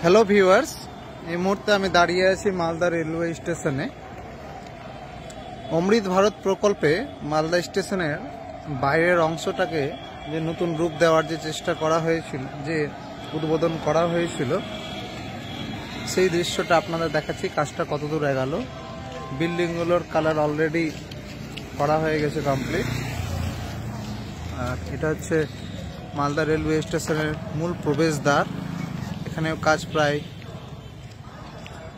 Hello viewers, এই মুহূর্তে আমি দাঁড়িয়ে আছি মালদা রেলওয়ে স্টেশনে। অমৃত ভারত প্রকল্পে মালদা স্টেশনের বাইরের অংশটাকে যে নতুন রূপ দেওয়ার যে চেষ্টা করা হয়েছিল, যে উদ্বোধন করা হয়েছিল, সেই দৃশ্যটা আপনাদের দেখাচ্ছি। কাজটা কত দূর এগোলো। বিল্ডিংগুলোর কালার অলরেডি করা হয়ে গেছে কমপ্লিট। আর এটা হচ্ছে মালদা রেলওয়ে স্টেশনের মূল প্রবেশদ্বার। এখানেও কাজ প্রায়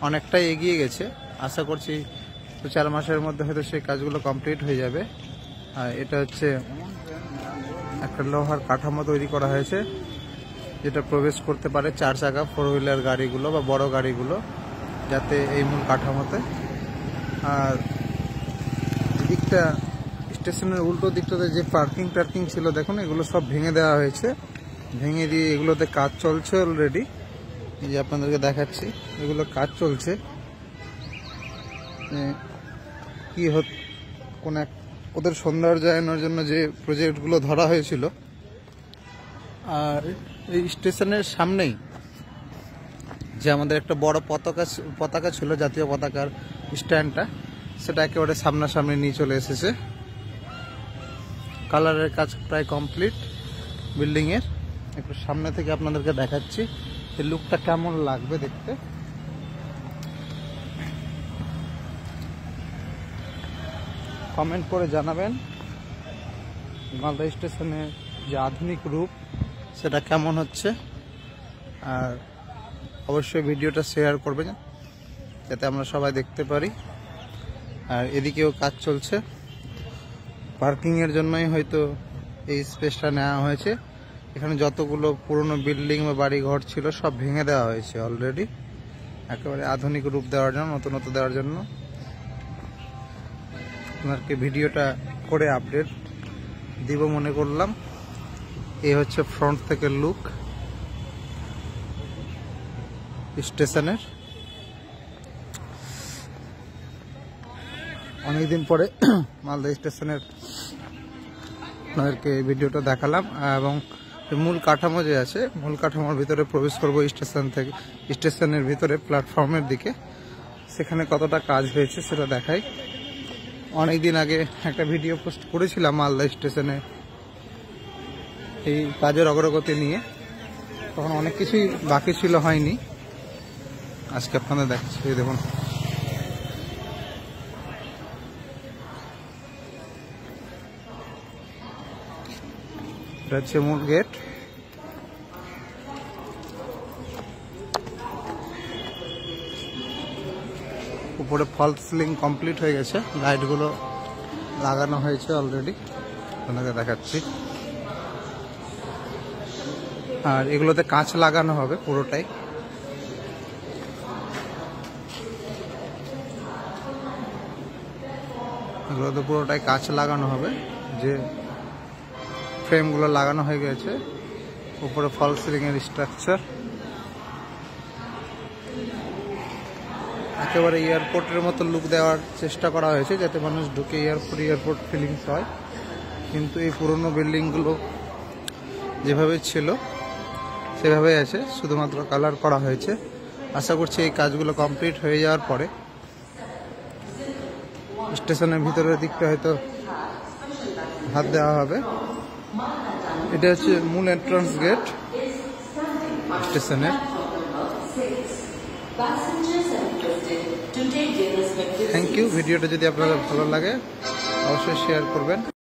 অনেকটাই এগিয়ে গেছে। আশা করছি 4 মাসের মধ্যে হয়তো সেই কাজগুলো কমপ্লিট হয়ে যাবে। আর এটা হচ্ছে একটা লোহার কাঠামো তৈরি করা হয়েছে, যেটা প্রবেশ করতে পারে 4 চাকা 4 হুইলার গাড়িগুলো বা বড় গাড়িগুলো, যাতে এই মূল কাঠামোতে। আর দিকটা স্টেশনের উল্টো দিকটাতে যে পার্কিং ছিল, দেখুন এগুলো সব ভেঙে দেওয়া হয়েছে। ভেঙে দিয়ে এগুলোতে কাজ চলছে অলরেডি। এই যে আপনাদেরকে দেখাচ্ছি, এগুলো কাজ চলছে। কি কোন এক ওদের সৌন্দর্যায়নের জন্য যে প্রজেক্টগুলো ধরা হয়েছিল। আর এই স্টেশনের সামনেই যে আমাদের একটা বড় পতাকা ছিল, জাতীয় পতাকার স্ট্যান্ডটা, সেটা একেবারে সামনাসামনি নিয়ে চলে এসেছে। কালারের কাজ প্রায় কমপ্লিট বিল্ডিংয়ের। একটু সামনে থেকে আপনাদেরকে দেখাচ্ছি এই লুকটা কেমন লাগবে দেখতে। কমেন্ট করে জানাবেন মালদা স্টেশনের যে আধুনিক রূপ সেটা কেমন হচ্ছে। আর অবশ্যই ভিডিওটা শেয়ার করবেন যাতে আমরা সবাই দেখতে পারি। আর এদিকেও কাজ চলছে। পার্কিংয়ের জন্যই হয়তো এই স্পেসটা নেওয়া হয়েছে। এখানে যতগুলো পুরনো বিল্ডিং বা বাড়ি ঘর ছিল সব ভেঙে দেওয়া হয়েছে অলরেডি, একেবারে আধুনিক রূপ দেওয়ার জন্য, নতুনত্ব দেওয়ার জন্য। আপনাকে ভিডিওটা করে আপডেট দিব মনে করলাম। এই হচ্ছে ফ্রন্ট থেকে লুক স্টেশনের। অনেকদিন পরে মালদা স্টেশনের আপনাদেরকে ভিডিওটা দেখালাম। এবং মূল কাঠামো যে আছে, মূল কাঠামোর ভিতরে প্রবেশ করব স্টেশন থেকে, স্টেশনের ভিতরে প্ল্যাটফর্মের দিকে। সেখানে কতটা কাজ হয়েছে সেটা দেখাই। অনেকদিন আগে একটা ভিডিও পোস্ট করেছিলাম মালদা স্টেশনে এই কাজের অগ্রগতি নিয়ে, তখন অনেক কিছুই বাকি ছিল, হয়নি। আজকে আপনাদের দেখাচ্ছি, দেখুন এটা হচ্ছে মূল গেট। উপরে ফলস সিলিং কমপ্লিট হয়ে গেছে, লাইটগুলো লাগানো হয়েছে অলরেডি, আপনাকে দেখাচ্ছি। আর এগুলোতে কাঁচ লাগানো হবে পুরোটাই। এগুলোতে পুরোটাই কাঁচ লাগানো হবে। যে ফ্রেমগুলো লাগানো হয়ে গেছে, উপরে ফলস সিলিং এর স্ট্রাকচার। একেবারে এয়ারপোর্টের মতো লুক দেওয়ার চেষ্টা করা হয়েছে, যাতে মানুষ ঢুকে এয়ারপোর্ট ফিলিংস হয়। কিন্তু এই পুরনো বিল্ডিংগুলো যেভাবে ছিল সেভাবেই আছে, শুধুমাত্র কালার করা হয়েছে। আশা করছি এই কাজগুলো কমপ্লিট হয়ে যাওয়ার পরে স্টেশনের ভিতরের দিকটা হয়তো হাত দেওয়া হবে। এটা হচ্ছে মূল এন্ট্রান্স গেট স্টেশনের। Thank you. ভিডিওটা যদি আপনাদের ভালো লাগে অবশ্যই শেয়ার করবেন।